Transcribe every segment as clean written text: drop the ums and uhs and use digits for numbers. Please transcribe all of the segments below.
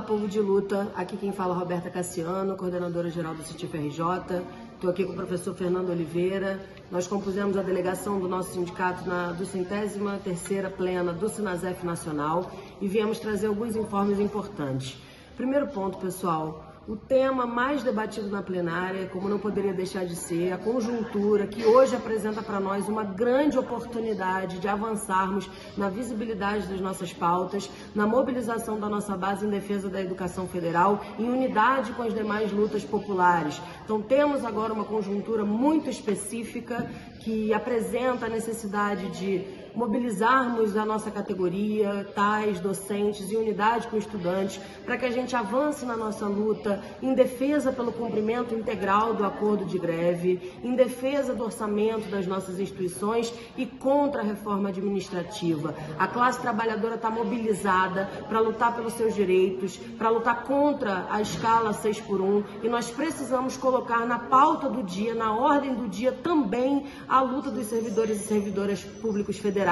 povo de luta, aqui quem fala é Roberta Cassiano, coordenadora geral do CITIF-RJ. Estou aqui com o professor Fernando Oliveira. Nós compusemos a delegação do nosso sindicato na 203ª plena do SINASEF Nacional e viemos trazer alguns informes importantes. Primeiro ponto, pessoal. O tema mais debatido na plenária, como não poderia deixar de ser, a conjuntura que hoje apresenta para nós uma grande oportunidade de avançarmos na visibilidade das nossas pautas, na mobilização da nossa base em defesa da educação federal, em unidade com as demais lutas populares. Então temos agora uma conjuntura muito específica que apresenta a necessidade de mobilizarmos a nossa categoria, tais, docentes, em unidade com estudantes, para que a gente avance na nossa luta em defesa pelo cumprimento integral do acordo de greve, em defesa do orçamento das nossas instituições e contra a reforma administrativa. A classe trabalhadora está mobilizada para lutar pelos seus direitos, para lutar contra a escala 6x1 e nós precisamos colocar na pauta do dia, na ordem do dia também a luta dos servidores e servidoras públicos federais.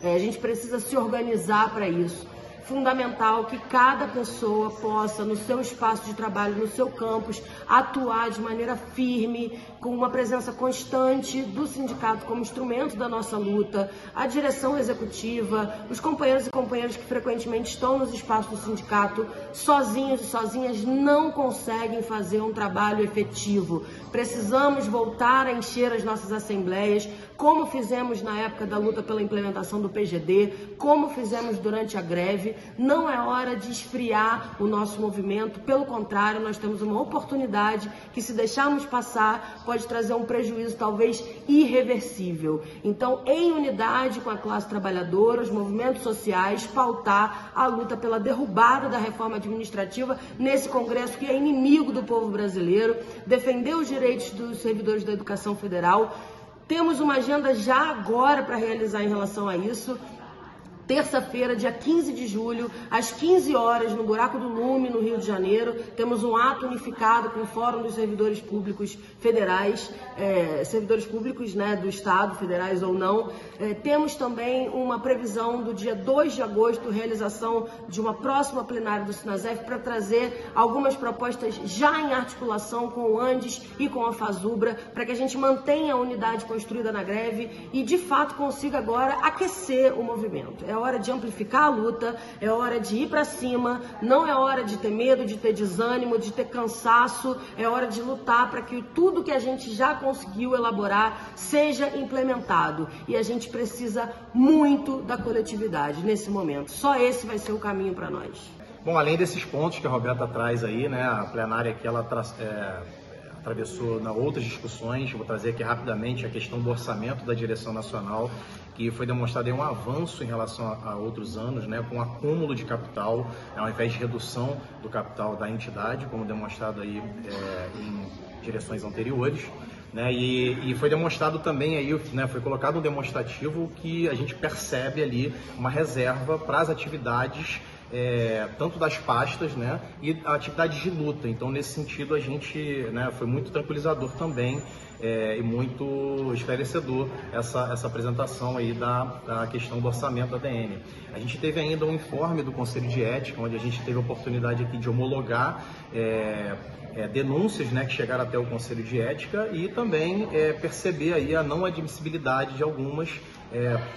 A gente precisa se organizar para isso. Fundamental que cada pessoa possa, no seu espaço de trabalho, no seu campus, atuar de maneira firme, com uma presença constante do sindicato como instrumento da nossa luta, a direção executiva, os companheiros e companheiras que frequentemente estão nos espaços do sindicato, sozinhos e sozinhas, não conseguem fazer um trabalho efetivo. Precisamos voltar a encher as nossas assembleias, como fizemos na época da luta pela implementação do PGD, como fizemos durante a greve. Não é hora de esfriar o nosso movimento, pelo contrário, nós temos uma oportunidade que, se deixarmos passar, pode trazer um prejuízo talvez irreversível. Então, em unidade com a classe trabalhadora, os movimentos sociais, pautar a luta pela derrubada da reforma administrativa nesse Congresso que é inimigo do povo brasileiro, defender os direitos dos servidores da educação federal. Temos uma agenda já agora para realizar em relação a isso. Terça-feira, dia 15 de julho, às 15 horas, no Buraco do Lume, no Rio de Janeiro, temos um ato unificado com o Fórum dos Servidores Públicos Federais, servidores públicos, né, do Estado, federais ou não. Temos também uma previsão do dia 2 de agosto, realização de uma próxima plenária do SINASEF para trazer algumas propostas já em articulação com o Andes e com a FASUBRA, para que a gente mantenha a unidade construída na greve e, de fato, consiga agora aquecer o movimento. É hora de amplificar a luta, é hora de ir para cima, não é hora de ter medo, de ter desânimo, de ter cansaço, é hora de lutar para que tudo que a gente já conseguiu elaborar seja implementado. E a gente precisa muito da coletividade nesse momento. Só esse vai ser o caminho para nós. Bom, além desses pontos que a Roberta traz aí, né, a plenária que ela atravessou outras discussões, vou trazer aqui rapidamente a questão do orçamento da direção nacional, que foi demonstrado um avanço em relação a outros anos, né, com acúmulo de capital, ao invés de redução do capital da entidade, como demonstrado aí em direções anteriores. Né, e foi demonstrado também aí, né, foi colocado um demonstrativo que a gente percebe ali uma reserva para as atividades tanto das pastas, né, e atividades de luta. Então, nesse sentido, a gente, né, foi muito tranquilizador também e muito esclarecedor essa apresentação aí da questão do orçamento da DN. A gente teve ainda um informe do Conselho de Ética, onde a gente teve a oportunidade aqui de homologar denúncias, né, que chegaram até o Conselho de Ética e também perceber aí a não admissibilidade de algumas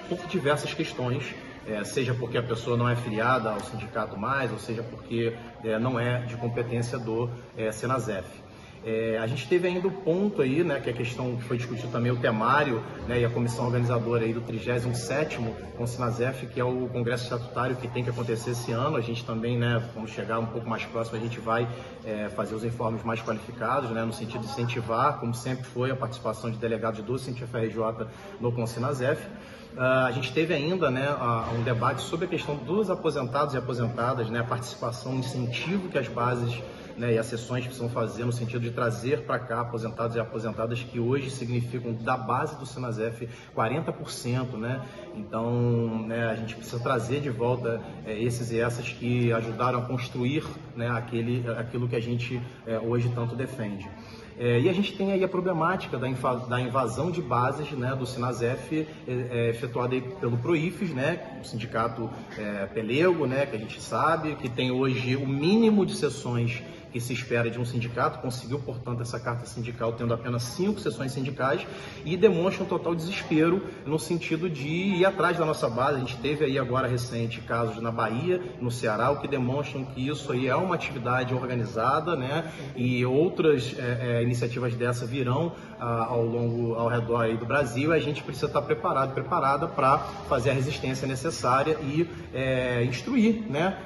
por diversas questões, seja porque a pessoa não é filiada ao sindicato mais, ou seja porque não é de competência do SINASEF. A gente teve ainda o ponto aí, né, que é a questão que foi discutido também o temário, né, e a comissão organizadora aí do 37º com o SINASEF, que é o congresso estatutário que tem que acontecer esse ano. A gente também, né, quando chegar um pouco mais próximo, a gente vai fazer os informes mais qualificados, né, no sentido de incentivar, como sempre foi, a participação de delegados do CITIF-RJ no CONSINASEF. A gente teve ainda, né, um debate sobre a questão dos aposentados e aposentadas, né, a participação, o incentivo que as bases, né, e as sessões precisam fazer no sentido de trazer para cá aposentados e aposentadas que hoje significam da base do SINASEF 40%, né? Então, né, a gente precisa trazer de volta esses e essas que ajudaram a construir, né, aquilo que a gente hoje tanto defende. E a gente tem aí a problemática da invasão de bases, né, do Sinasef, efetuada aí pelo Proifes, né, o sindicato pelego, né, que a gente sabe, que tem hoje o mínimo de sessões que se espera de um sindicato, conseguiu, portanto, essa carta sindical tendo apenas 5 sessões sindicais e demonstra um total desespero no sentido de ir atrás da nossa base. A gente teve aí agora recente casos na Bahia, no Ceará, o que demonstram que isso aí é uma atividade organizada, né? E outras iniciativas dessa virão ao redor aí do Brasil, e a gente precisa estar preparada para fazer a resistência necessária e instruir, né,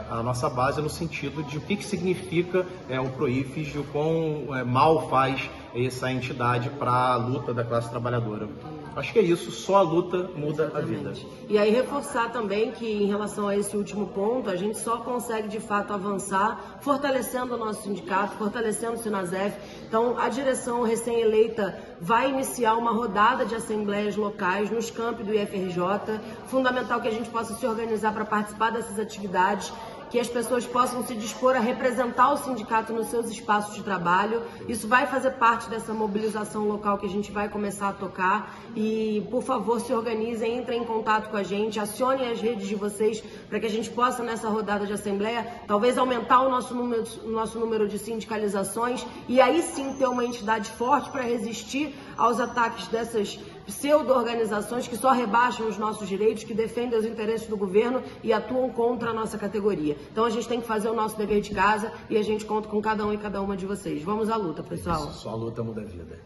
a nossa base no sentido de o que significa o Proifes e o quão mal faz essa entidade para a luta da classe trabalhadora. Acho que é isso, só a luta muda Exatamente. A vida. E aí reforçar também que em relação a esse último ponto, a gente só consegue de fato avançar fortalecendo o nosso sindicato, fortalecendo o Sinasef. Então a direção recém-eleita vai iniciar uma rodada de assembleias locais nos campi do IFRJ, fundamental que a gente possa se organizar para participar dessas atividades, que as pessoas possam se dispor a representar o sindicato nos seus espaços de trabalho. Isso vai fazer parte dessa mobilização local que a gente vai começar a tocar. E, por favor, se organizem, entrem em contato com a gente, acionem as redes de vocês para que a gente possa, nessa rodada de assembleia, talvez aumentar o nosso número de sindicalizações e aí sim ter uma entidade forte para resistir aos ataques dessas pseudo-organizações que só rebaixam os nossos direitos, que defendem os interesses do governo e atuam contra a nossa categoria. Então a gente tem que fazer o nosso dever de casa e a gente conta com cada um e cada uma de vocês. Vamos à luta, pessoal. Só a luta muda a vida.